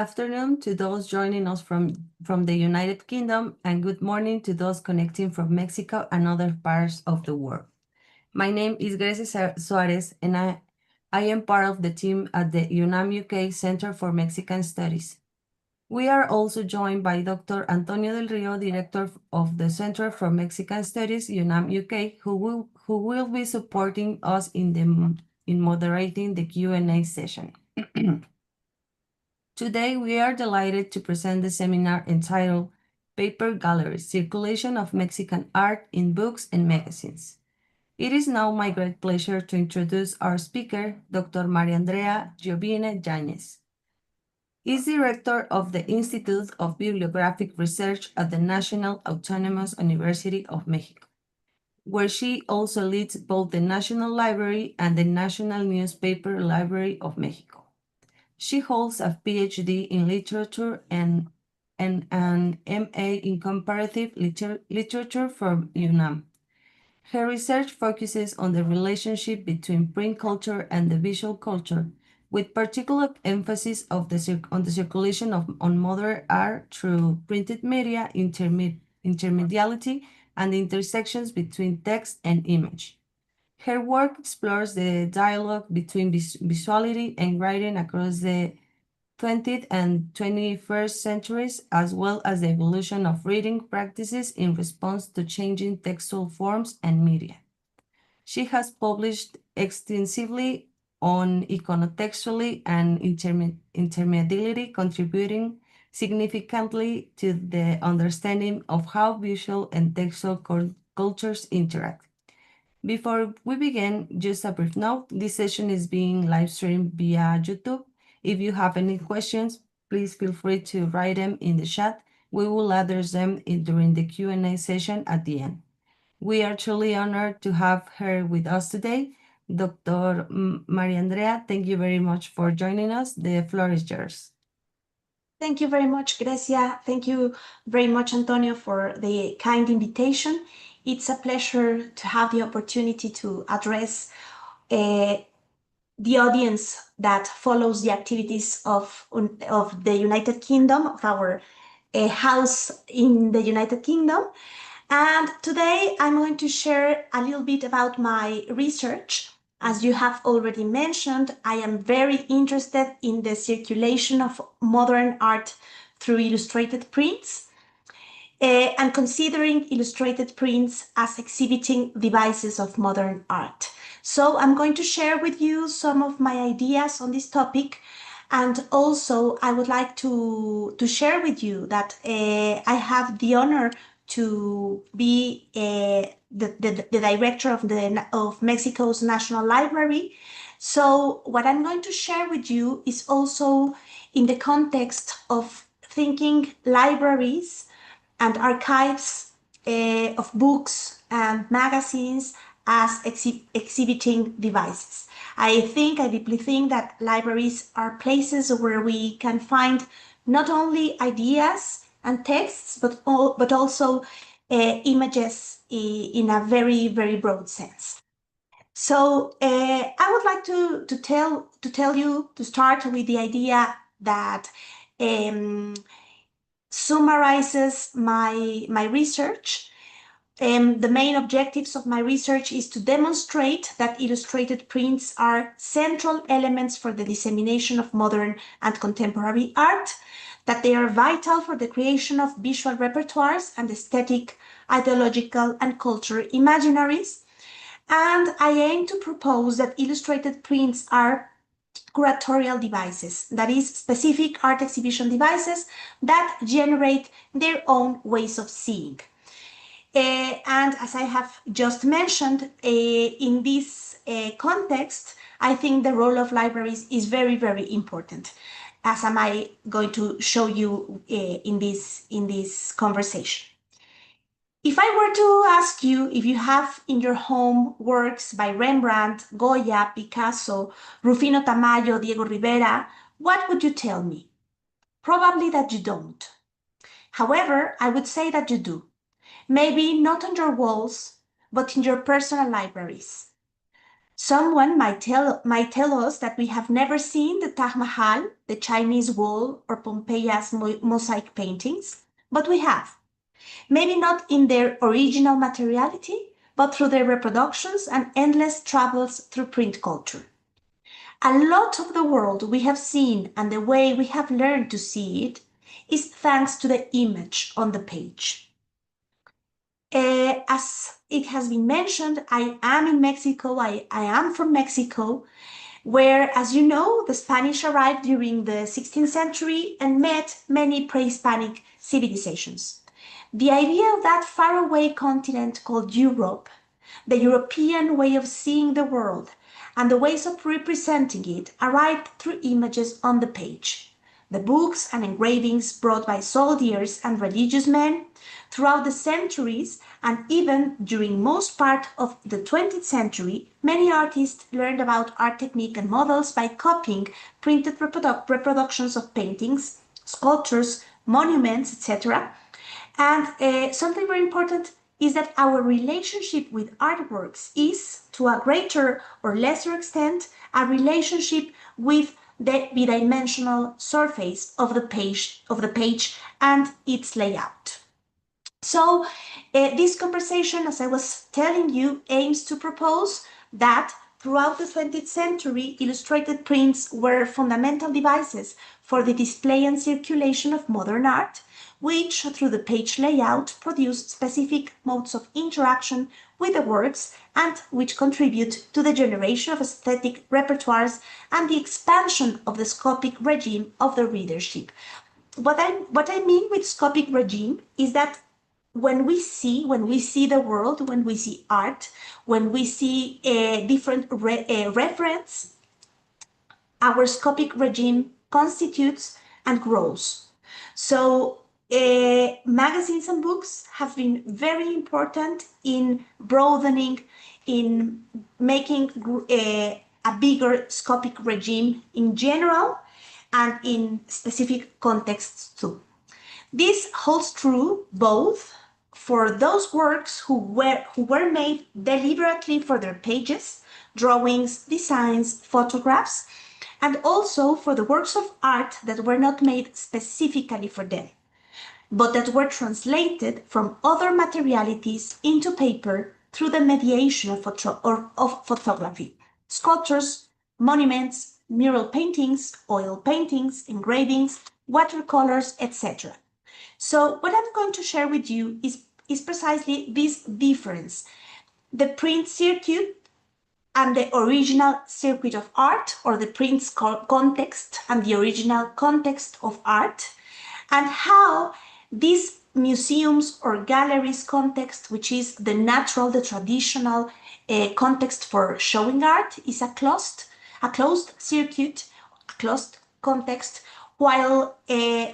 Afternoon to those joining us from the United Kingdom, and good morning to those connecting from Mexico and other parts of the world. My name is Grecia Suarez, and I am part of the team at the UNAM-UK Center for Mexican Studies. We are also joined by Dr. Antonio del Rio, Director of the Center for Mexican Studies, UNAM-UK, who will be supporting us in moderating the Q&A session. Today, we are delighted to present the seminar entitled Paper Gallery, Circulation of Mexican Art in Books and Magazines. It is now my great pleasure to introduce our speaker, Dr. María Andrea Giovine Yáñez. He is Director of the Institute of Bibliographic Research at the National Autonomous University of Mexico, where she also leads both the National Library and the National Newspaper Library of Mexico. She holds a Ph.D. in literature and an MA in comparative literature from UNAM. Her research focuses on the relationship between print culture and the visual culture, with particular emphasis on the circulation on modern art through printed media, intermediality, and the intersections between text and image. Her work explores the dialogue between visuality and writing across the 20th and 21st centuries, as well as the evolution of reading practices in response to changing textual forms and media. She has published extensively on iconotextuality and intermediality, contributing significantly to the understanding of how visual and textual cultures interact. Before we begin, just a brief note, this session is being live streamed via YouTube. If you have any questions, please feel free to write them in the chat. We will address them during the Q&A session at the end. We are truly honored to have her with us today. Dr. María Andrea, thank you very much for joining us. The floor is yours. Thank you very much, Grecia. Thank you very much, Antonio, for the kind invitation. It's a pleasure to have the opportunity to address the audience that follows the activities of the United Kingdom, of our house in the United Kingdom. And today I'm going to share a little bit about my research. As you have already mentioned, I am very interested in the circulation of modern art through illustrated prints, and considering illustrated prints as exhibiting devices of modern art. So I'm going to share with you some of my ideas on this topic, and also I would like to share with you that I have the honor to be the director of Mexico's National Library. So what I'm going to share with you is also in the context of thinking libraries and archives of books and magazines as exhibiting devices. I deeply think that libraries are places where we can find not only ideas and texts, but also images in a very, very broad sense. So I would like to start with the idea that summarizes my research. The main objectives of my research is to demonstrate that illustrated prints are central elements for the dissemination of modern and contemporary art, that they are vital for the creation of visual repertoires and aesthetic, ideological, and cultural imaginaries. And I aim to propose that illustrated prints are curatorial devices, that is, specific art exhibition devices that generate their own ways of seeing. And as I have just mentioned, in this context, I think the role of libraries is very, very important, as am I going to show you in this conversation. If I were to ask you if you have in your home works by Rembrandt, Goya, Picasso, Rufino Tamayo, Diego Rivera, what would you tell me? Probably that you don't. However, I would say that you do. Maybe not on your walls, but in your personal libraries. Someone might tell us that we have never seen the Taj Mahal, the Chinese wall, or Pompeii's mosaic paintings, but we have. Maybe not in their original materiality, but through their reproductions and endless travels through print culture. A lot of the world we have seen and the way we have learned to see it is thanks to the image on the page. As it has been mentioned, I am in Mexico, I am from Mexico, where, as you know, the Spanish arrived during the 16th century and met many pre-Hispanic civilizations. The idea of that faraway continent called Europe, the European way of seeing the world, and the ways of representing it arrived through images on the page. The books and engravings brought by soldiers and religious men throughout the centuries, and even during most part of the 20th century, many artists learned about art technique and models by copying printed reproductions of paintings, sculptures, monuments, etc. And something very important is that our relationship with artworks is, to a greater or lesser extent, a relationship with the bidimensional surface of the page and its layout. So this conversation, as I was telling you, aims to propose that throughout the 20th century, illustrated prints were fundamental devices for the display and circulation of modern art, which, through the page layout, produce specific modes of interaction with the works and which contribute to the generation of aesthetic repertoires and the expansion of the scopic regime of the readership. What I mean with scopic regime is that when we see the world, when we see art, when we see a different reference, our scopic regime constitutes and grows. So magazines and books have been very important in broadening, in making a bigger scopic regime in general and in specific contexts too. This holds true both for those works who were made deliberately for their pages, drawings, designs, photographs, and also for the works of art that were not made specifically for them, but that were translated from other materialities into paper through the mediation of photography. Sculptures, monuments, mural paintings, oil paintings, engravings, watercolors, etc. So what I'm going to share with you is precisely this difference. The print circuit and the original circuit of art, or the print's context and the original context of art, and how this museums or galleries context, which is the natural, the traditional context for showing art, is a closed circuit, a closed context, while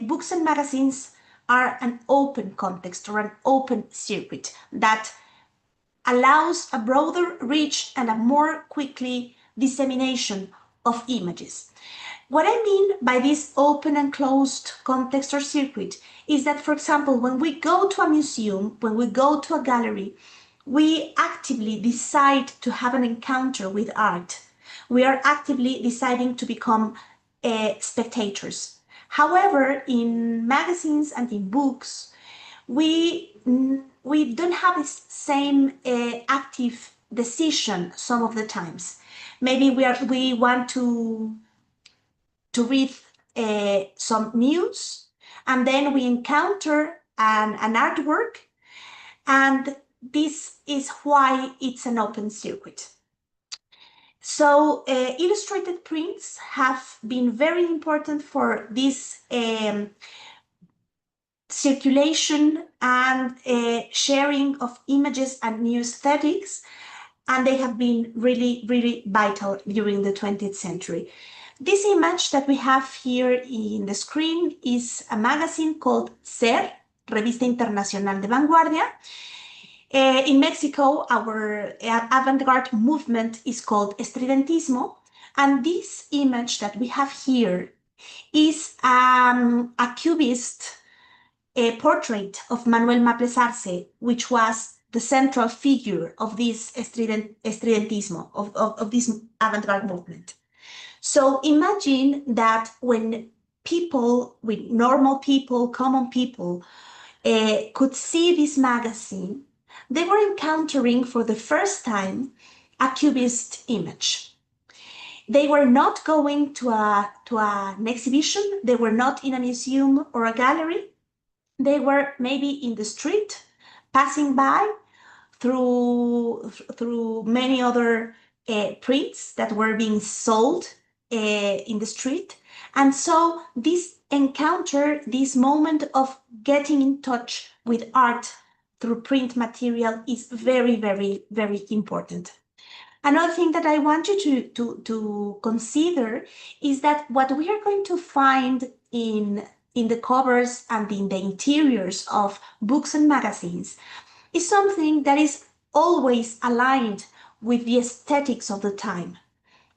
books and magazines are an open context or an open circuit that allows a broader reach and a more quickly dissemination of images. What I mean by this open and closed context or circuit is that, for example, when we go to a museum, when we go to a gallery, we actively decide to have an encounter with art. We are actively deciding to become spectators. However, in magazines and in books, we don't have the same active decision some of the times. Maybe we want to read some news, and then we encounter an artwork, and this is why it's an open circuit. So illustrated prints have been very important for this circulation and sharing of images and new aesthetics, and they have been really, really vital during the 20th century. This image that we have here in the screen is a magazine called SER, Revista Internacional de Vanguardia. In Mexico, our avant-garde movement is called estridentismo, and this image that we have here is a cubist portrait of Manuel Maples Arce, which was the central figure of this estridentismo, of this avant-garde movement. So imagine that when people, with normal people, common people, could see this magazine, they were encountering for the first time a cubist image. They were not going to an exhibition, they were not in a museum or a gallery, they were maybe in the street, passing by through many other prints that were being sold in the street. And so this encounter, this moment of getting in touch with art through print material is very, very, very important. Another thing that I want you to consider is that what we are going to find in the covers and in the interiors of books and magazines is something that is always aligned with the aesthetics of the time.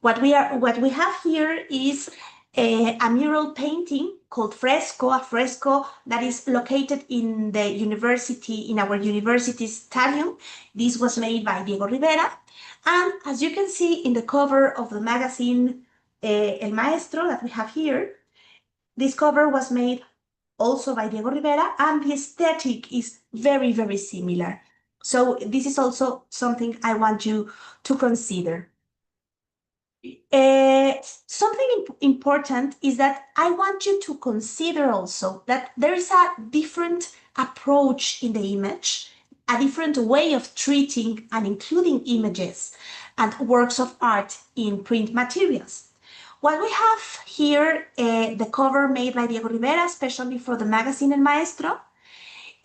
What we have here is a mural painting called fresco, a fresco that is located in the university, in our university's stadium. This was made by Diego Rivera. And as you can see in the cover of the magazine El Maestro that we have here, this cover was made also by Diego Rivera, and the aesthetic is very, very similar. So this is also something I want you to consider. Something important is that I want you to consider also that there is a different approach in the image, a different way of treating and including images and works of art in print materials. What we have here, the cover made by Diego Rivera, especially for the magazine El Maestro,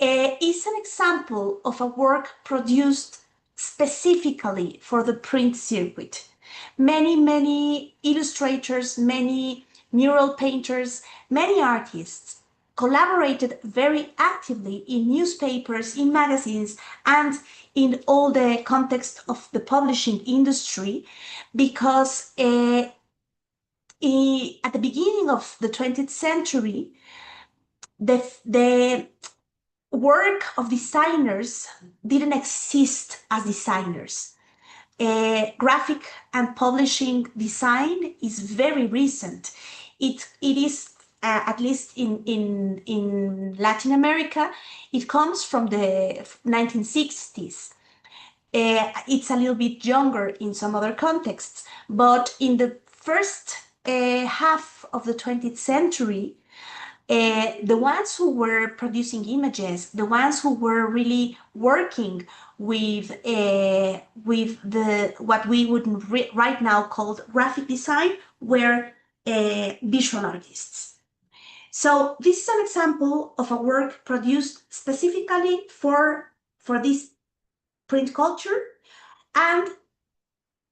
is an example of a work produced specifically for the print circuit. Many illustrators, many mural painters, many artists collaborated very actively in newspapers, in magazines, and in all the context of the publishing industry, because at the beginning of the 20th century, the work of designers didn't exist as designers. Graphic and publishing design is very recent. It is, at least in Latin America, it comes from the 1960s. It's a little bit younger in some other contexts, but in the first half of the 20th century, the ones who were producing images, the ones who were really working with the what we would right now call graphic design, were visual artists. So this is an example of a work produced specifically for this print culture, and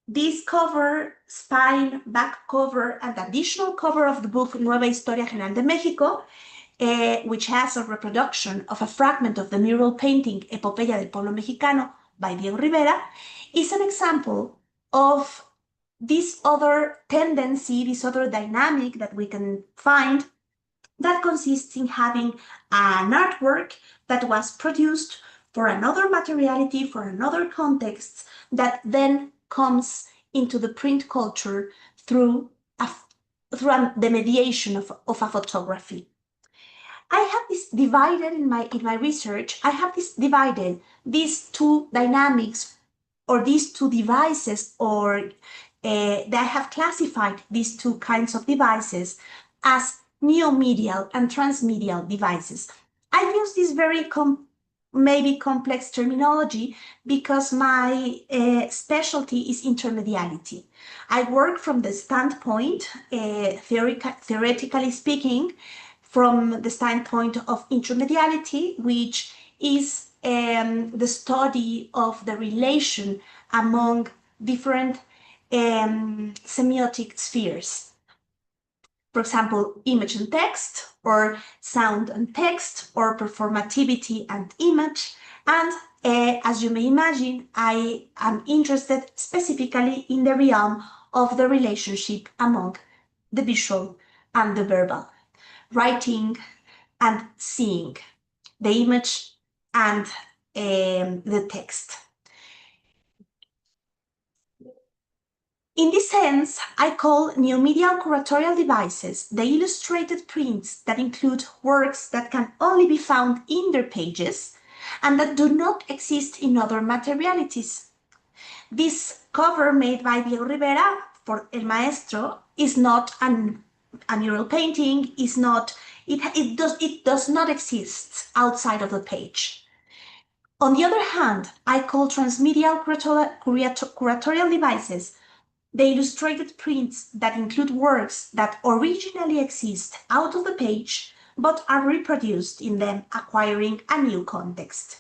this cover, spine, back cover, and additional cover of the book Nueva Historia General de México, which has a reproduction of a fragment of the mural painting Epopeya del Pueblo Mexicano by Diego Rivera, is an example of this other tendency, this other dynamic that we can find that consists in having an artwork that was produced for another materiality, for another context, that then comes into the print culture through the mediation of a photography. I have this divided in my research. I have divided these two dynamics, or these two devices, or that I have classified these two kinds of devices as neomedial and transmedial devices. I use this very maybe complex terminology because my specialty is intermediality. I work from the standpoint, theoretically speaking, from the standpoint of intermediality, which is the study of the relation among different semiotic spheres. For example, image and text, or sound and text, or performativity and image. And as you may imagine, I am interested specifically in the realm of the relationship among the visual and the verbal, writing and seeing, the image and the text. In this sense, I call new media curatorial devices the illustrated prints that include works that can only be found in their pages and that do not exist in other materialities. This cover made by Diego Rivera for El Maestro is not a mural painting, it does not exist outside of the page. On the other hand, I call transmedia curatorial devices the illustrated prints that include works that originally exist out of the page but are reproduced in them, acquiring a new context.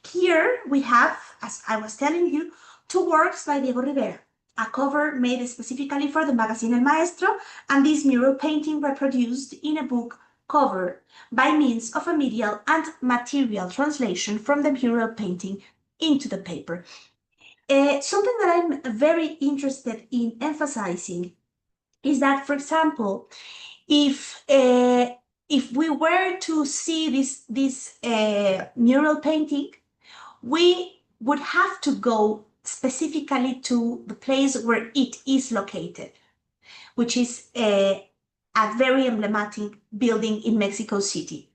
Here we have, as I was telling you, two works by Diego Rivera, a cover made specifically for the magazine El Maestro, and this mural painting reproduced in a book cover by means of a medial and material translation from the mural painting into the paper. Something that I'm very interested in emphasizing is that, for example, if we were to see this mural painting, we would have to go specifically to the place where it is located, which is a very emblematic building in Mexico City.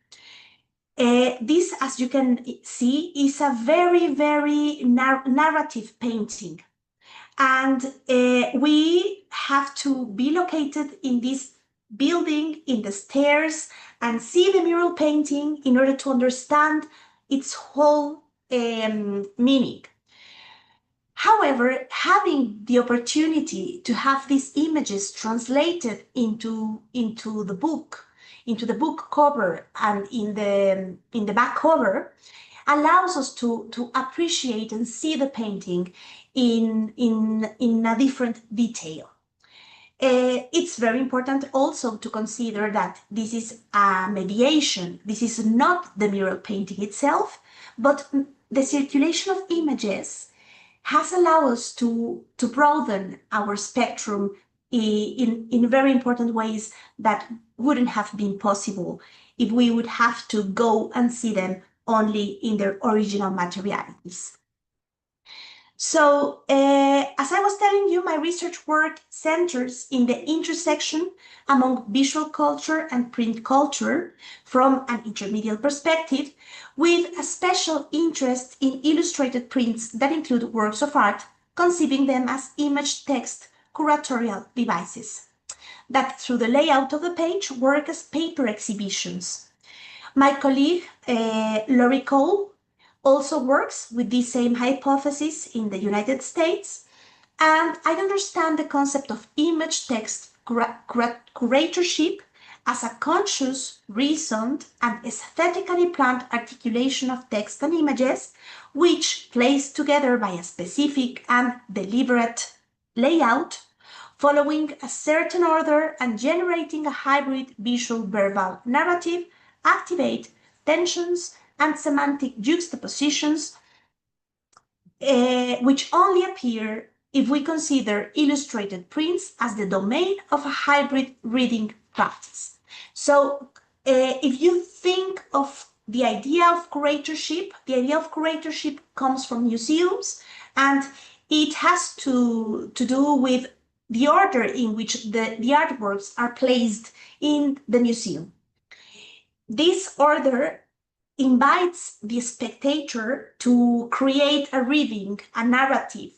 This, as you can see, is a very, very narrative painting. And we have to be located in this building, in the stairs, and see the mural painting in order to understand its whole meaning. However, having the opportunity to have these images translated into the book cover and in the back cover, allows us to appreciate and see the painting in a different detail. It's very important also to consider that this is a mediation. This is not the mural painting itself, but the circulation of images has allowed us to broaden our spectrum in very important ways that wouldn't have been possible if we would have to go and see them only in their original materialities. So, as I was telling you, my research work centers in the intersection among visual culture and print culture from an intermediate perspective, with a special interest in illustrated prints that include works of art, conceiving them as image-text curatorial devices that, through the layout of the page, work as paper exhibitions. My colleague, Laurie Cole, also works with this same hypothesis in the United States, and I understand the concept of image-text curatorship as a conscious, reasoned, and aesthetically planned articulation of text and images, which, placed together by a specific and deliberate layout, following a certain order and generating a hybrid visual-verbal narrative, activate tensions and semantic juxtapositions, which only appear if we consider illustrated prints as the domain of a hybrid reading practice. So if you think of the idea of curatorship, the idea of curatorship comes from museums, and it has to do with the order in which the artworks are placed in the museum. This order invites the spectator to create a reading, a narrative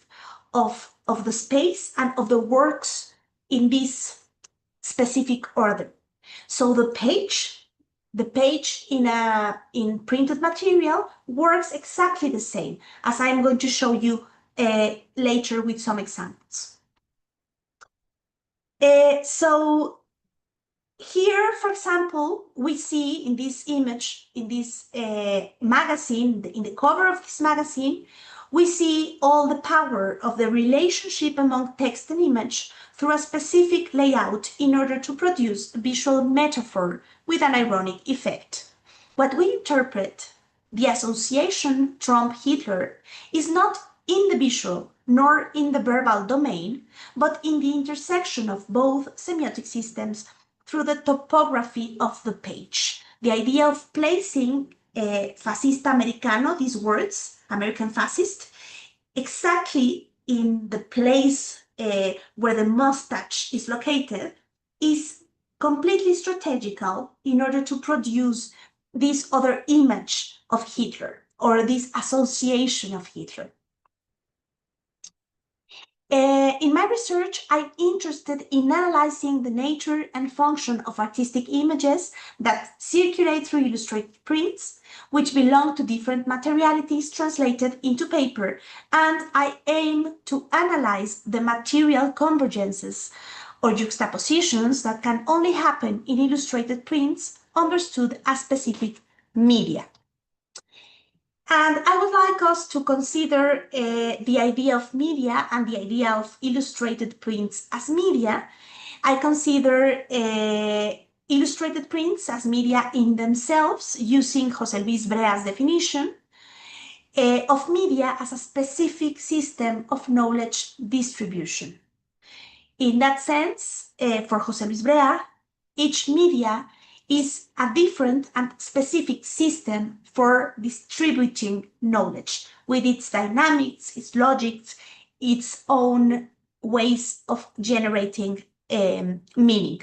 of the space and of the works in this specific order. So the page in printed material works exactly the same, as I'm going to show you later with some examples. So here, for example, we see in this image, in this magazine, in the cover of this magazine, we see all the power of the relationship among text and image through a specific layout in order to produce a visual metaphor with an ironic effect. What we interpret, the association Trump-Hitler, is not in the visual nor in the verbal domain, but in the intersection of both semiotic systems through the topography of the page. The idea of placing fascista americano, these words, American fascist, exactly in the place where the mustache is located, is completely strategical in order to produce this other image of Hitler or this association of Hitler. In my research, I'm interested in analyzing the nature and function of artistic images that circulate through illustrated prints, which belong to different materialities translated into paper, and I aim to analyze the material convergences or juxtapositions that can only happen in illustrated prints understood as specific media. And I would like us to consider the idea of media and the idea of illustrated prints as media. I consider illustrated prints as media in themselves, using José Luis Brea's definition of media as a specific system of knowledge distribution. In that sense, for José Luis Brea, each media is a different and specific system for distributing knowledge with its dynamics, its logics, its own ways of generating meaning.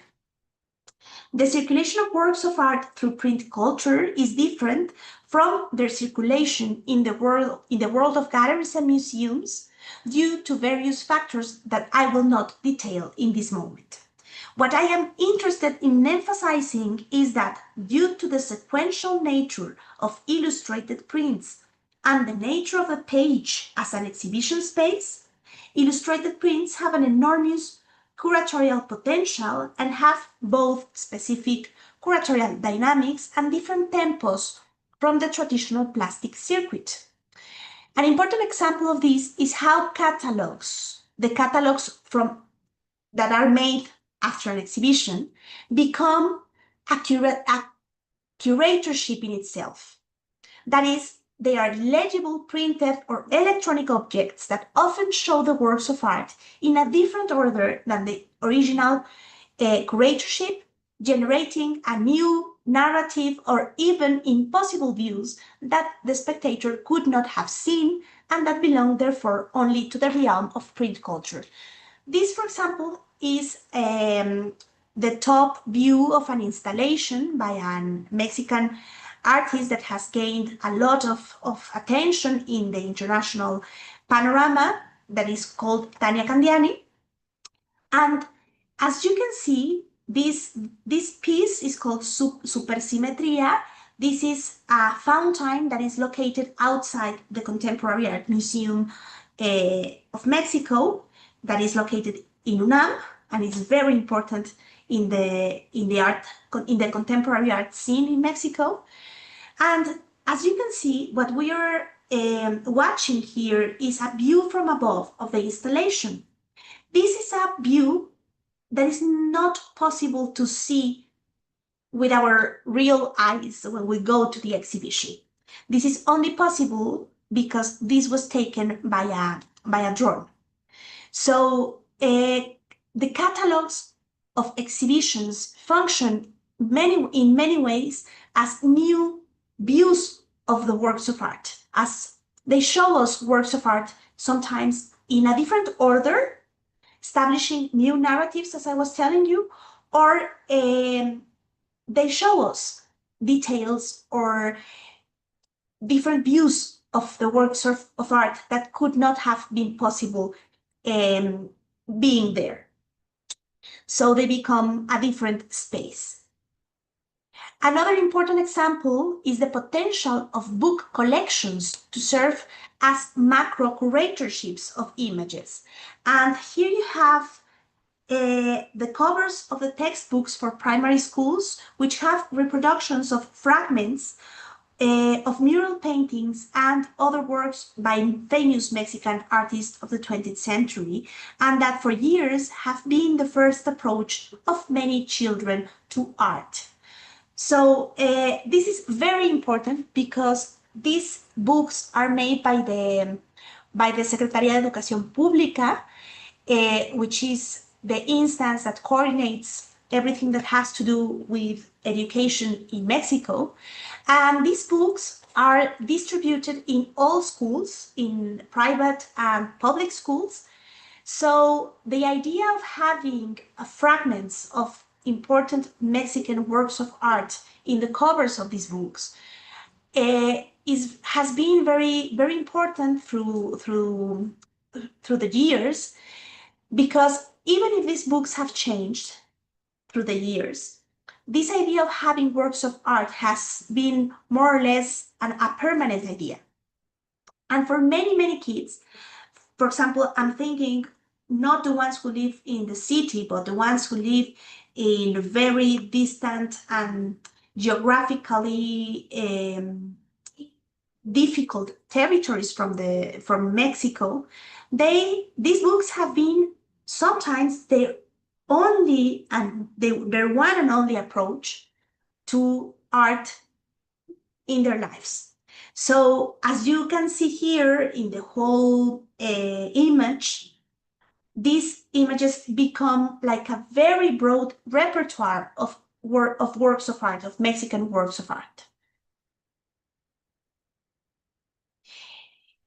The circulation of works of art through print culture is different from their circulation in the world of galleries and museums due to various factors that I will not detail in this moment. What I am interested in emphasizing is that due to the sequential nature of illustrated prints and the nature of the page as an exhibition space, illustrated prints have an enormous curatorial potential and have both specific curatorial dynamics and different tempos from the traditional plastic circuit. An important example of this is how catalogs, the catalogs that are made after an exhibition, become a curatorship in itself. That is, they are legible, printed, or electronic objects that often show the works of art in a different order than the original curatorship, generating a new narrative or even impossible views that the spectator could not have seen and that belong, therefore, only to the realm of print culture. This, for example, is the top view of an installation by a Mexican artist that has gained a lot of attention in the international panorama, that is called Tania Candiani. And as you can see, this piece is called Supersimetria. This is a fountain that is located outside the Contemporary Art Museum of Mexico, that is located in UNAM, and it's very important in the contemporary art scene in Mexico. And as you can see, what we are watching here is a view from above of the installation. This is a view that is not possible to see with our real eyes when we go to the exhibition. This is only possible because this was taken by a drone. So the catalogs of exhibitions function in many ways as new views of the works of art, as they show us works of art sometimes in a different order, establishing new narratives, as I was telling you, or they show us details or different views of the works of art that could not have been possible being there. So they become a different space. Another important example is the potential of book collections to serve as macro curatorships of images. And here you have the covers of the textbooks for primary schools, which have reproductions of fragments of mural paintings and other works by famous Mexican artists of the 20th century, and that for years have been the first approach of many children to art. So this is very important because these books are made by the Secretaría de Educación Pública, which is the instance that coordinates everything that has to do with education in Mexico. And these books are distributed in all schools, in private and public schools. So the idea of having fragments of important Mexican works of art in the covers of these books has been very, very important through the years, because even if these books have changed through the years, this idea of having works of art has been more or less a permanent idea. And for many, many kids, for example, I'm thinking not the ones who live in the city, but the ones who live in very distant and geographically difficult territories from Mexico. These books have been sometimes their only and their one and only approach to art in their lives. So as you can see here in the whole image, these images become like a very broad repertoire of works of art, of Mexican works of art.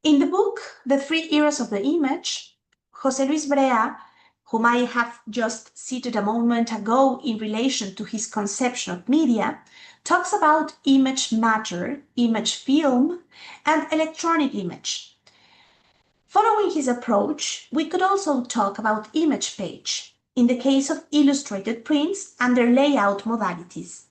In the book, The Three Eras of the Image, José Luis Brea, whom I have just cited a moment ago in relation to his conception of media, talks about image matter, image film, and electronic image. Following his approach, we could also talk about image page, in the case of illustrated prints and their layout modalities.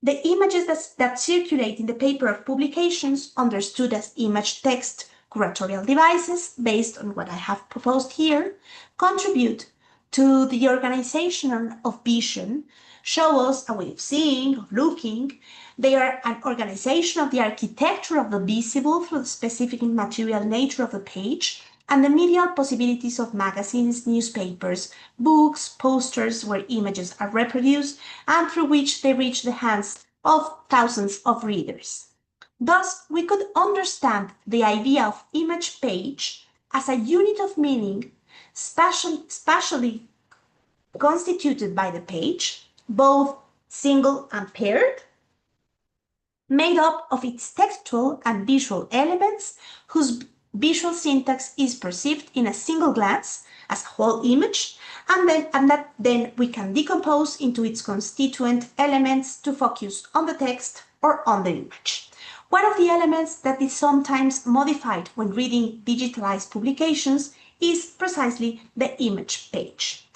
The images that circulate in the paper of publications, understood as image text curatorial devices, based on what I have proposed here, contribute to the organization of vision, show us a way of seeing, of looking. They are an organization of the architecture of the visible through the specific material nature of the page, and the medial possibilities of magazines, newspapers, books, posters where images are reproduced and through which they reach the hands of thousands of readers. Thus, we could understand the idea of image page as a unit of meaning spatially constituted by the page, both single and paired, made up of its textual and visual elements whose visual syntax is perceived in a single glance as a whole image, and that then we can decompose into its constituent elements to focus on the text or on the image. One of the elements that is sometimes modified when reading digitalized publications is precisely the image page.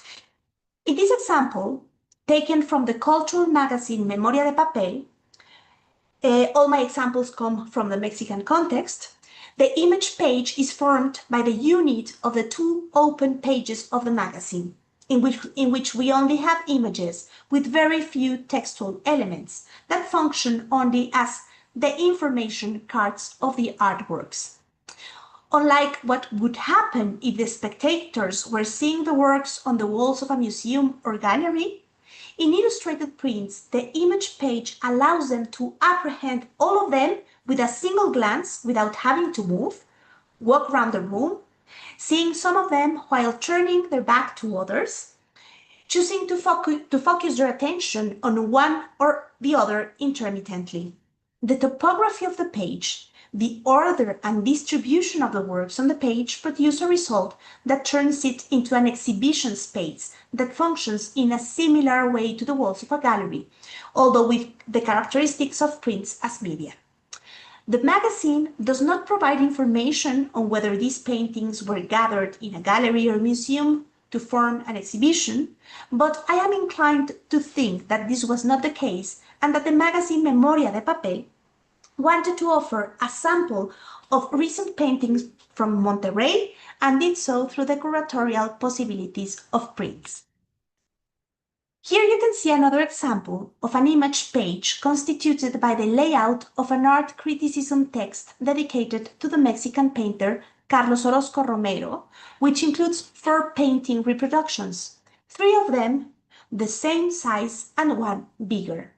In this example, taken from the cultural magazine Memoria de Papel, all my examples come from the Mexican context. The image page is formed by the unit of the two open pages of the magazine, in which we only have images with very few textual elements that function only as the information cards of the artworks. Unlike what would happen if the spectators were seeing the works on the walls of a museum or gallery, in illustrated prints, the image page allows them to apprehend all of them with a single glance without having to move, walk around the room, seeing some of them while turning their back to others, choosing to focus their attention on one or the other intermittently. The topography of the page, the order and distribution of the works on the page produce a result that turns it into an exhibition space that functions in a similar way to the walls of a gallery, although with the characteristics of prints as media. The magazine does not provide information on whether these paintings were gathered in a gallery or museum to form an exhibition, but I am inclined to think that this was not the case and that the magazine Memoria de Papel wanted to offer a sample of recent paintings from Monterrey and did so through the curatorial possibilities of prints. Here you can see another example of an image page constituted by the layout of an art criticism text dedicated to the Mexican painter Carlos Orozco Romero, which includes 4 painting reproductions, 3 of them the same size and 1 bigger.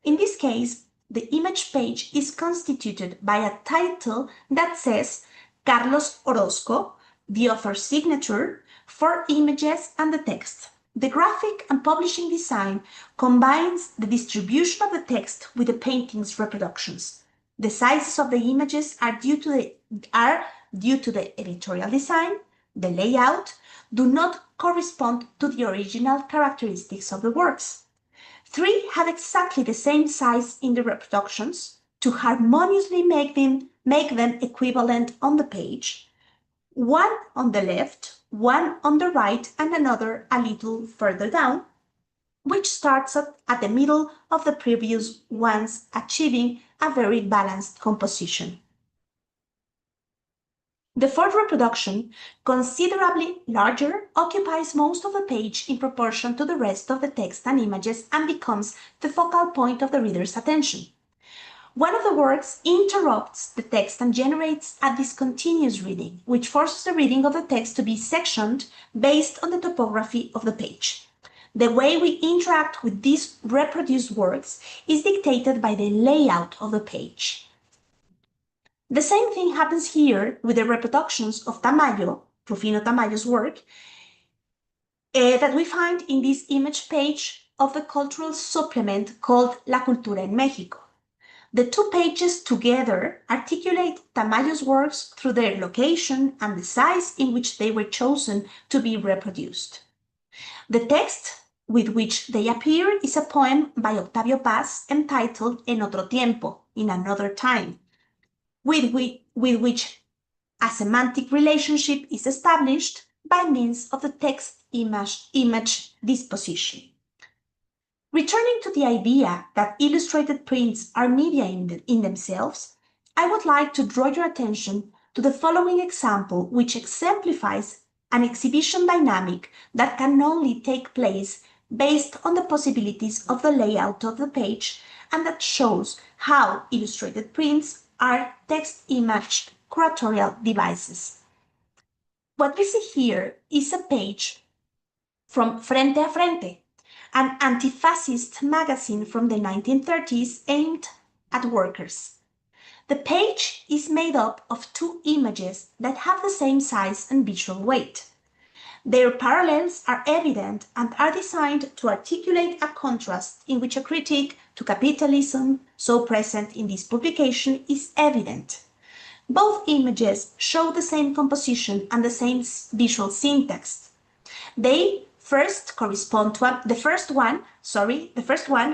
In this case, the image page is constituted by a title that says Carlos Orozco, the author's signature, 4 images, and the text The graphic and publishing design combines the distribution of the text with the painting's reproductions. The sizes of the images are due to the editorial design. The layout do not correspond to the original characteristics of the works. 3 have exactly the same size in the reproductions to harmoniously make them equivalent on the page. 1 on the left, 1 on the right, and another a little further down, which starts at the middle of the previous ones, achieving a very balanced composition. The fourth reproduction, considerably larger, occupies most of the page in proportion to the rest of the text and images and becomes the focal point of the reader's attention. One of the works interrupts the text and generates a discontinuous reading, which forces the reading of the text to be sectioned based on the topography of the page. The way we interact with these reproduced works is dictated by the layout of the page. The same thing happens here with the reproductions of Tamayo, Rufino Tamayo's work, that we find in this image page of the cultural supplement called La Cultura en México. The 2 pages together articulate Tamayo's works through their location and the size in which they were chosen to be reproduced. The text with which they appear is a poem by Octavio Paz entitled En otro tiempo, in another time, with which a semantic relationship is established by means of the text-image disposition. Returning to the idea that illustrated prints are media in themselves, I would like to draw your attention to the following example, which exemplifies an exhibition dynamic that can only take place based on the possibilities of the layout of the page, and that shows how illustrated prints are text-image curatorial devices. What we see here is a page from Frente a Frente, an anti-fascist magazine from the 1930s aimed at workers. The page is made up of 2 images that have the same size and visual weight. Their parallels are evident and are designed to articulate a contrast in which a critique to capitalism, so present in this publication, is evident. Both images show the same composition and the same visual syntax. The first one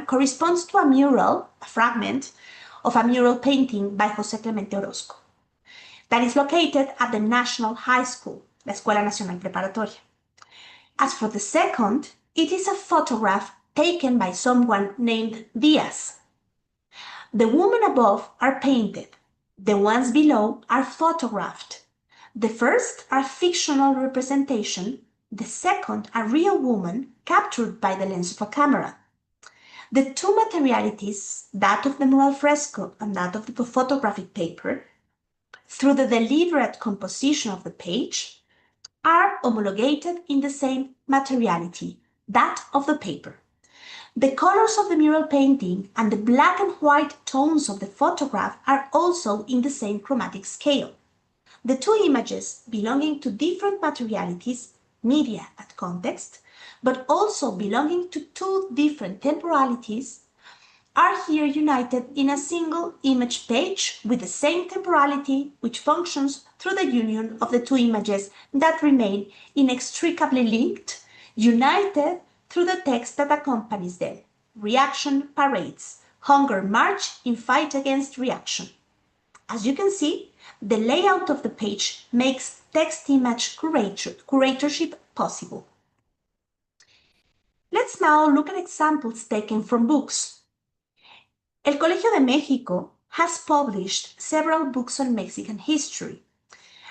corresponds to a mural, a fragment of a mural painting by José Clemente Orozco that is located at the National High School, la Escuela Nacional Preparatoria. As for the second, it is a photograph taken by someone named Diaz. The women above are painted. The ones below are photographed. The first are fictional representation, the second a real woman captured by the lens of a camera. The 2 materialities, that of the mural fresco and that of the photographic paper, through the deliberate composition of the page, are homologated in the same materiality, that of the paper. The colors of the mural painting and the black and white tones of the photograph are also in the same chromatic scale. The 2 images belonging to different materialities, media and context, but also belonging to 2 different temporalities, are here united in a single image page with the same temporality, which functions through the union of the 2 images that remain inextricably linked, united through the text that accompanies them. Reaction parades, hunger march in fight against reaction. As you can see, the layout of the page makes text-image curatorship possible. Let's now look at examples taken from books. El Colegio de México has published several books on Mexican history.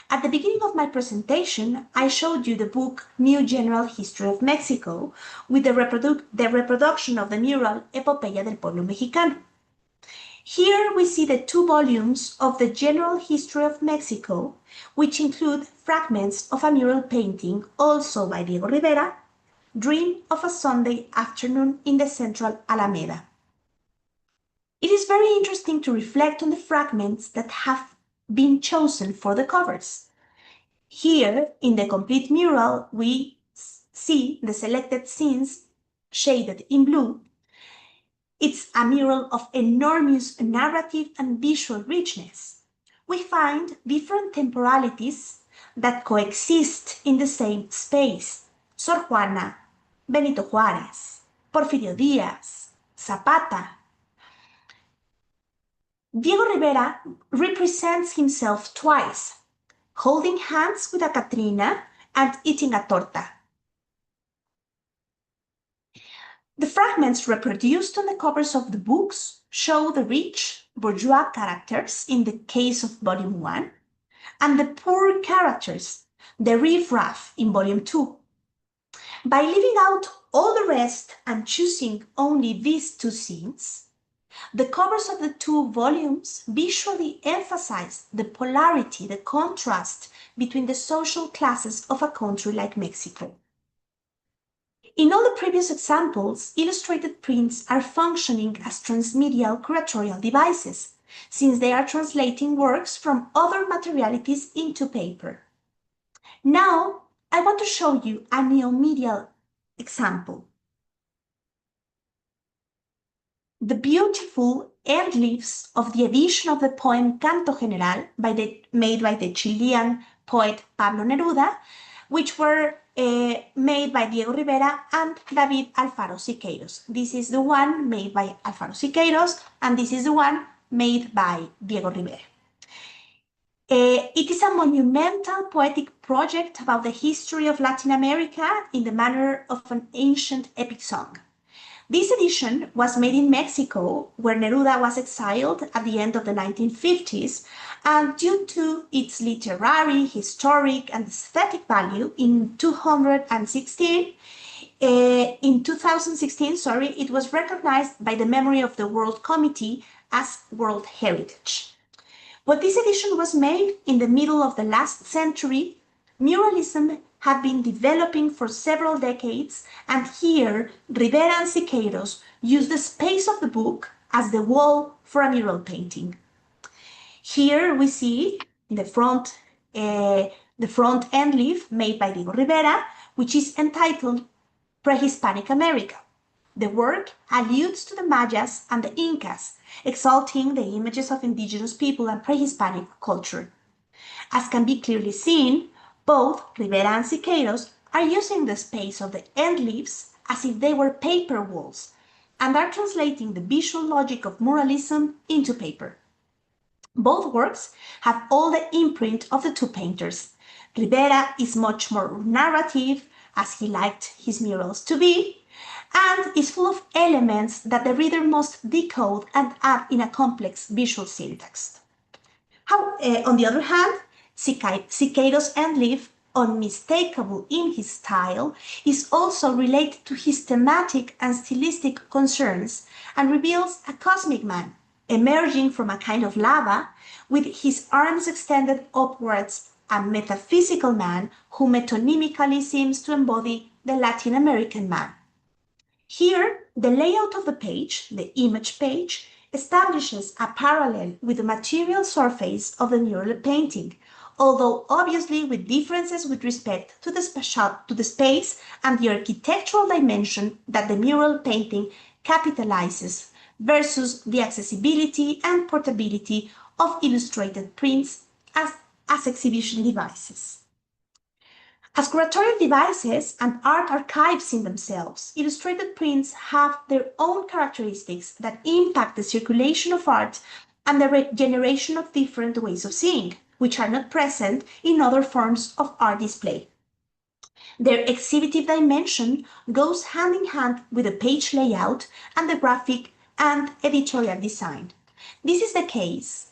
At the beginning of my presentation, I showed you the book New General History of Mexico with the reproduction of the mural Epopeya del Pueblo Mexicano. Here we see the 2 volumes of the General History of Mexico, which include fragments of a mural painting also by Diego Rivera, Dream of a Sunday Afternoon in the Central Alameda. It is very interesting to reflect on the fragments that have been chosen for the covers. Here, in the complete mural, we see the selected scenes shaded in blue. It's a mural of enormous narrative and visual richness. We find different temporalities that coexist in the same space. Sor Juana, Benito Juárez, Porfirio Díaz, Zapata. Diego Rivera represents himself twice, holding hands with a Catrina and eating a torta. The fragments reproduced on the covers of the books show the rich bourgeois characters in the case of Volume 1 and the poor characters, the riffraff in Volume 2. By leaving out all the rest and choosing only these two scenes, the covers of the two volumes visually emphasize the polarity, the contrast between the social classes of a country like Mexico. In all the previous examples, illustrated prints are functioning as transmedial curatorial devices, since they are translating works from other materialities into paper. Now, I want to show you a neomedial example. The beautiful end leaves of the edition of the poem Canto General made by the Chilean poet Pablo Neruda, which were made by Diego Rivera and David Alfaro Siqueiros. This is the one made by Alfaro Siqueiros, and this is the one made by Diego Rivera. It is a monumental poetic project about the history of Latin America in the manner of an ancient epic song. This edition was made in Mexico, where Neruda was exiled at the end of the 1950s, and due to its literary, historic, and aesthetic value in 2016, it was recognized by the Memory of the World Committee as World Heritage. But this edition was made in the middle of the last century. Muralism had been developing for several decades, and here Rivera and Siqueiros used the space of the book as the wall for a mural painting. Here we see the front end leaf made by Diego Rivera, which is entitled Prehispanic America. The work alludes to the Mayas and the Incas, exalting the images of indigenous people and prehispanic culture. As can be clearly seen, both Rivera and Siqueiros are using the space of the end leaves as if they were paper walls, and are translating the visual logic of muralism into paper. Both works have all the imprint of the two painters. Rivera is much more narrative, as he liked his murals to be, and is full of elements that the reader must decode and add in a complex visual syntax. On the other hand, Siqueiros' end leaf, unmistakable in his style, is also related to his thematic and stylistic concerns and reveals a cosmic man emerging from a kind of lava with his arms extended upwards, a metaphysical man who metonymically seems to embody the Latin American man. Here, the layout of the page, the image page, establishes a parallel with the material surface of the mural painting, although obviously with differences with respect to the space and the architectural dimension that the mural painting capitalizes versus the accessibility and portability of illustrated prints as exhibition devices. As curatorial devices and art archives in themselves, illustrated prints have their own characteristics that impact the circulation of art and the generation of different ways of seeing, which are not present in other forms of art display. Their exhibitive dimension goes hand in hand with the page layout and the graphic and editorial design. This is the case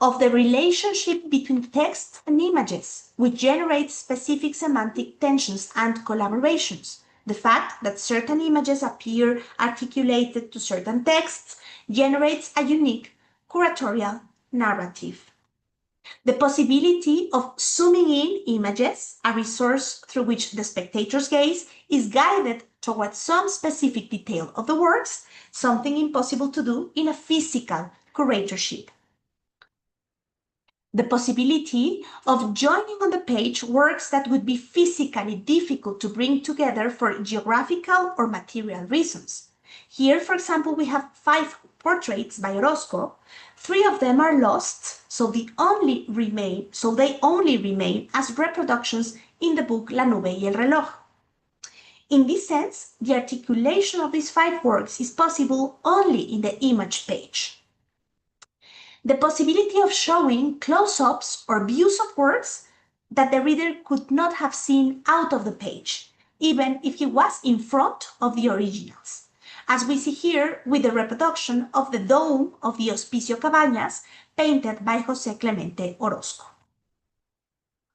of the relationship between text and images, which generates specific semantic tensions and collaborations. The fact that certain images appear articulated to certain texts generates a unique curatorial narrative. The possibility of zooming in images, a resource through which the spectator's gaze is guided towards some specific detail of the works, something impossible to do in a physical curatorship. the possibility of joining on the page works that would be physically difficult to bring together for geographical or material reasons. Here, for example, we have 5 portraits by Orozco. 3 of them are lost, so they only remain as reproductions in the book La Nube y el Reloj. In this sense, the articulation of these 5 works is possible only in the image page. The possibility of showing close-ups or views of works that the reader could not have seen out of the page, even if he was in front of the originals, as we see here with the reproduction of the dome of the Hospicio Cabañas painted by José Clemente Orozco.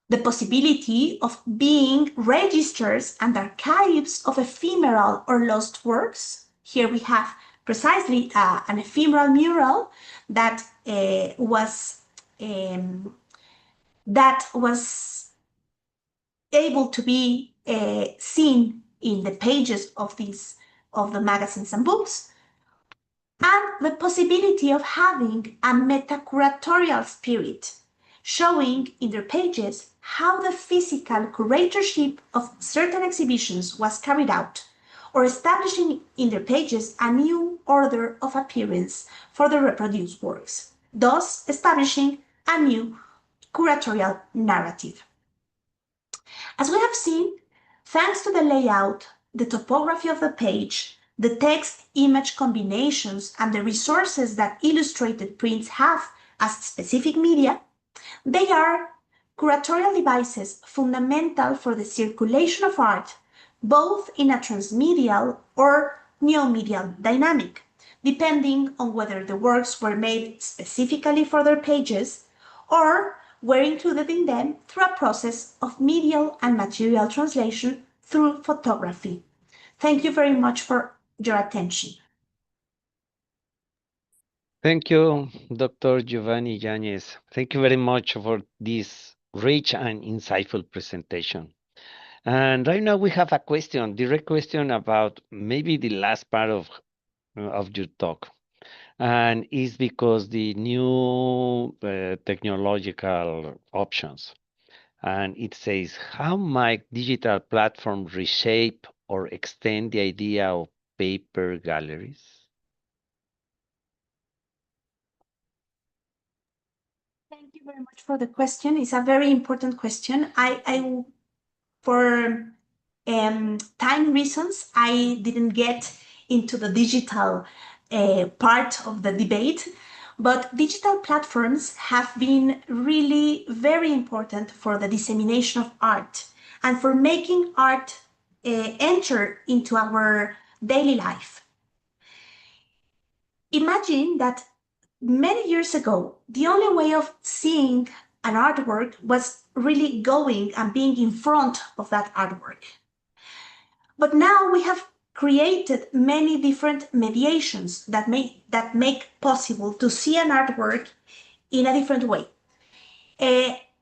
The possibility of being registers and archives of ephemeral or lost works. Here we have precisely an ephemeral mural that was able to be seen in the pages of the magazines and books, and the possibility of having a meta-curatorial spirit, showing in their pages how the physical curatorship of certain exhibitions was carried out, or establishing in their pages a new order of appearance for the reproduced works, thus establishing a new curatorial narrative. As we have seen, thanks to the layout, the topography of the page, the text-image combinations, and the resources that illustrated prints have as specific media, they are curatorial devices fundamental for the circulation of art, both in a transmedial or neomedial dynamic, depending on whether the works were made specifically for their pages or were included in them through a process of medial and material translation through photography. Thank you very much for your attention. Thank you, Dr. Giovine Yáñez. Thank you very much for this rich and insightful presentation. And right now we have a question, direct question about maybe the last part of your talk. And it's because the new technological options. And it says, how might digital platforms reshape or extend the idea of paper galleries? Thank you very much for the question. It's a very important question. For time reasons, I didn't get into the digital part of the debate, but digital platforms have been really very important for the dissemination of art and for making art enter into our daily life. Imagine that many years ago, the only way of seeing an artwork was really going and being in front of that artwork. But now we have created many different mediations that make possible to see an artwork in a different way.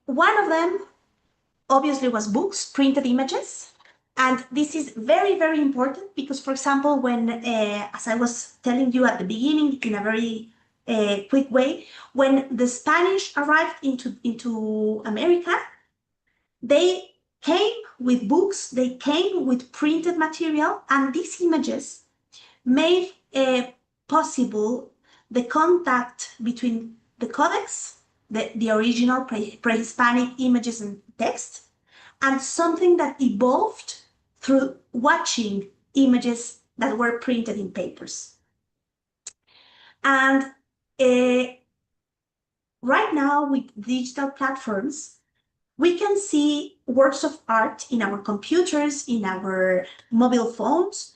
One of them obviously was books, printed images. And this is very, very important because, for example, when, as I was telling you at the beginning in a very quick way, when the Spanish arrived into America, they came with books, they came with printed material, and these images made possible the contact between the codex, the original pre-Hispanic images and text, and something that evolved through watching images that were printed in papers. And right now with digital platforms, we can see works of art in our computers, in our mobile phones,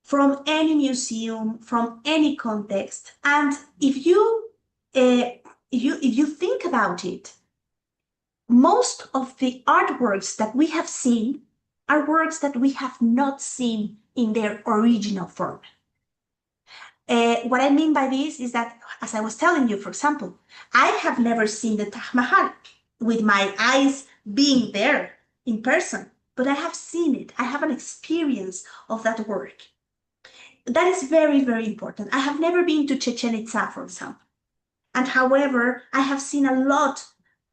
from any museum, from any context. And if you think about it, most of the artworks that we have seen are works that we have not seen in their original form. What I mean by this is that, as I was telling you, for example, I have never seen the Taj Mahal with my eyes being there in person, but I have seen it. I have an experience of that work. That is very, very important. I have never been to Chichen Itza, for example. And however, I have seen a lot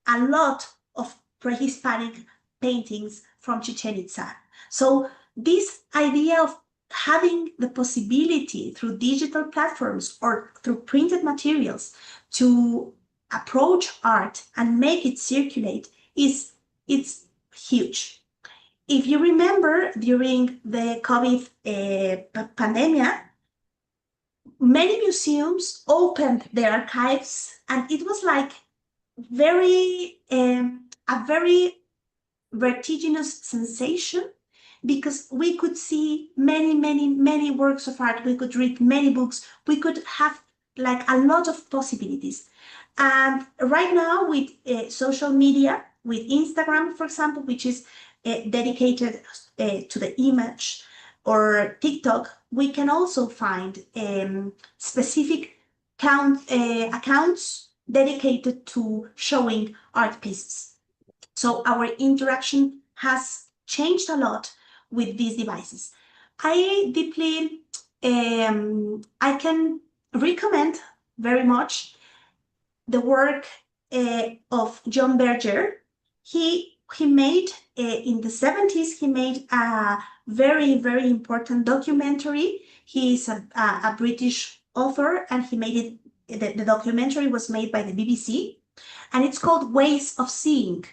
a lot of prehispanic paintings from Chichen Itza. So this idea of having the possibility through digital platforms or through printed materials to approach art and make it circulate it's huge. If you remember, during the COVID pandemic, many museums opened their archives, and it was like a very vertiginous sensation, because we could see many works of art, we could read many books, we could have like a lot of possibilities. And right now with social media, with Instagram, for example, which is dedicated to the image, or TikTok, we can also find specific accounts dedicated to showing art pieces. So our interaction has changed a lot with these devices. I deeply, I can recommend very much the work of John Berger. He made, in the 70s, he made a very important documentary. He is a British author, and he made it, the documentary was made by the BBC, and it's called Ways of Seeing.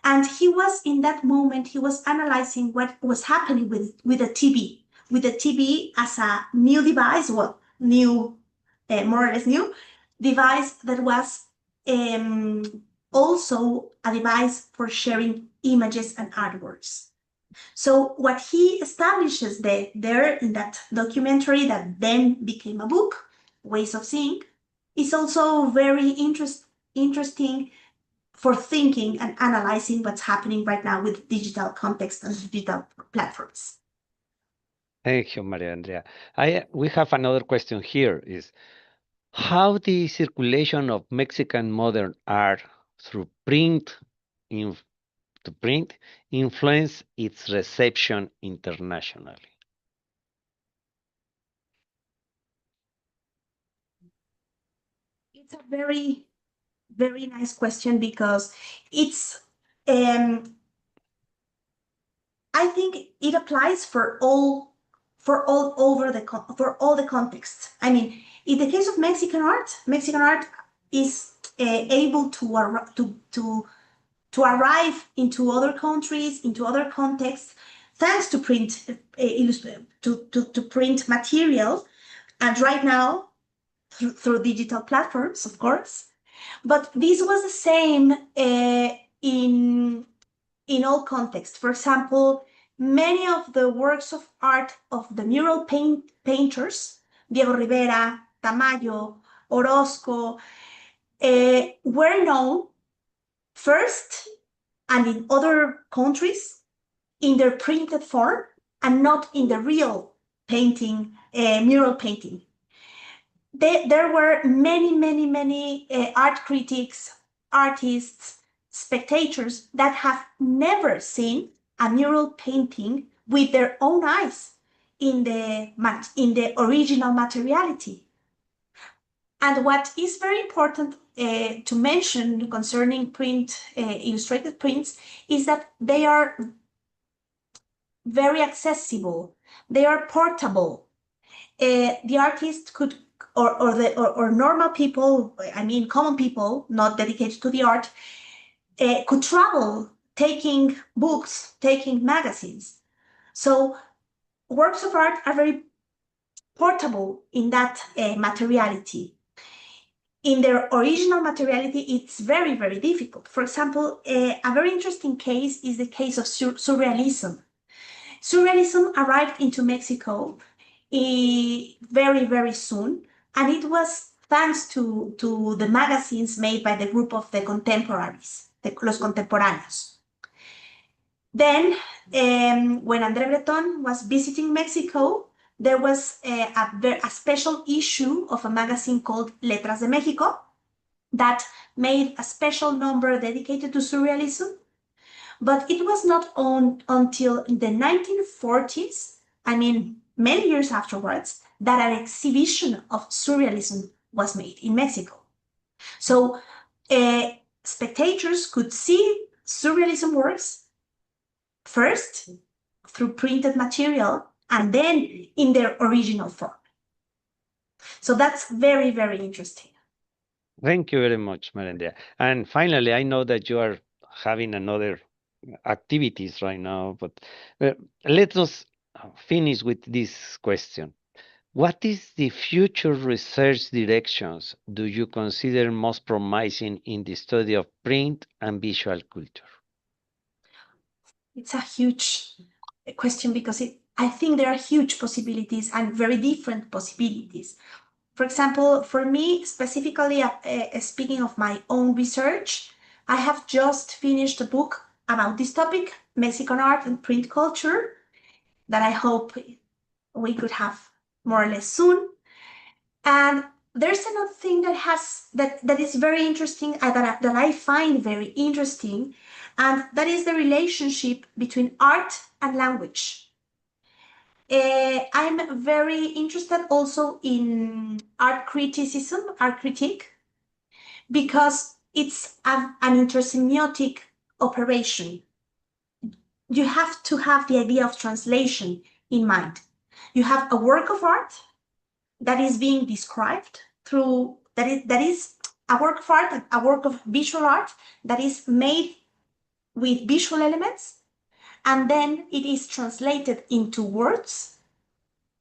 And he was, in that moment, he was analyzing what was happening with the TV as a new device, well, new, more or less new device that was also a device for sharing images and artworks. So what he establishes there in that documentary that then became a book, Ways of Seeing, is also very interesting for thinking and analyzing what's happening right now with digital context and digital platforms. Thank you, Maria Andrea. We have another question here is, how the circulation of Mexican modern art through print influence its reception internationally? It's a very nice question, because it's I think it applies for all the contexts. I mean, in the case of Mexican art is able to arrive into other countries, into other contexts, thanks to print print material, and right now through digital platforms, of course. But this was the same in all contexts. For example, many of the works of art of the mural painters, Diego Rivera, Tamayo, Orozco, were known first, and in other countries, in their printed form, and not in the real painting, mural painting. There were many art critics, artists, spectators that have never seen a mural painting with their own eyes in the original materiality. And what is very important to mention concerning illustrated prints is that they are very accessible. They are portable. The artist could, or normal people, I mean common people, not dedicated to the art, could travel taking books, taking magazines. So works of art are very portable in that materiality. In their original materiality, it's very difficult. For example, a very interesting case is the case of surrealism. Surrealism arrived into Mexico very soon, and it was thanks to the magazines made by the group of the contemporaries, los contemporáneos. Then, when André Breton was visiting Mexico, there was a special issue of a magazine called Letras de Mexico that made a special number dedicated to surrealism. But it was not until the 1940s, I mean, many years afterwards, that an exhibition of surrealism was made in Mexico. So spectators could see surrealism works first through printed material and then in their original form. So that's very, very interesting. Thank you very much, María Andrea. And finally, I know that you are having another activities right now, but let us finish with this question. What is the future research directions do you consider most promising in the study of print and visual culture? It's a huge question because I think there are huge possibilities and very different possibilities. For example, for me, specifically speaking of my own research, I have just finished a book about this topic, Mexican art and print culture, that I hope we could have more or less soon. And there's another thing that is very interesting, that I find very interesting, and that is the relationship between art and language. I'm very interested also in art criticism, art critique, because it's an intersemiotic operation. You have to have the idea of translation in mind. You have a work of art that is being described through, that is a work of art, a work of visual art that is made with visual elements, and then it is translated into words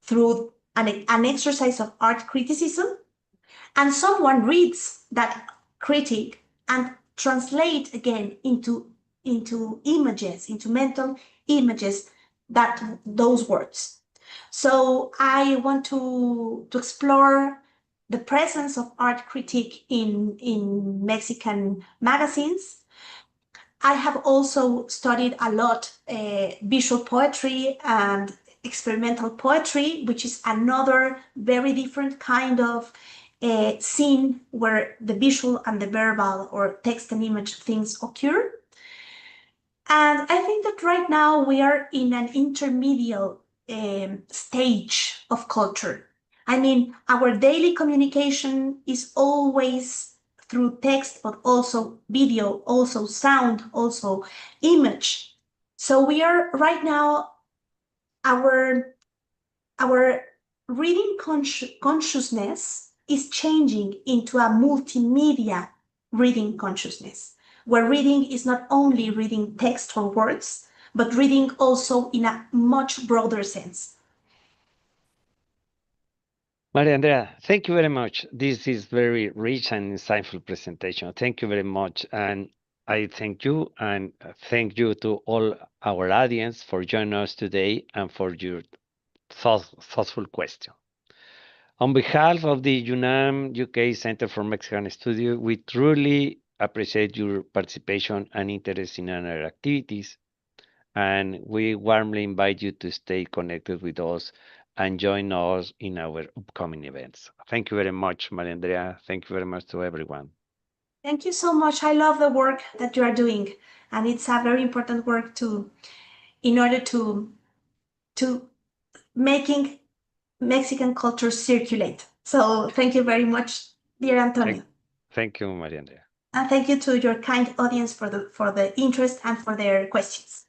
through an exercise of art criticism, and someone reads that critique and translate again into images, into mental images, those words. So I want to explore the presence of art critique in Mexican magazines. I have also studied a lot visual poetry and experimental poetry, which is another very different kind of scene where the visual and the verbal or text and image things occur. And I think that right now we are in an intermediate stage of culture. I mean, our daily communication is always through text, but also video, also sound, also image. So we are right now, our reading consciousness is changing into a multimedia reading consciousness, where reading is not only reading text or words, but reading also in a much broader sense. María Andrea, thank you very much. This is very rich and insightful presentation. Thank you very much. And I thank you and thank you to all our audience for joining us today and for your thoughtful question. On behalf of the UNAM-UK Center for Mexican Studies, we truly appreciate your participation and interest in our activities, and we warmly invite you to stay connected with us and join us in our upcoming events. Thank you very much, María Andrea. Thank you very much to everyone. Thank you so much. I love the work that you are doing, and it's a very important work in order to making Mexican culture circulate. So thank you very much, dear Antonio. Thank you, María Andrea. And thank you to your kind audience for the interest and for their questions.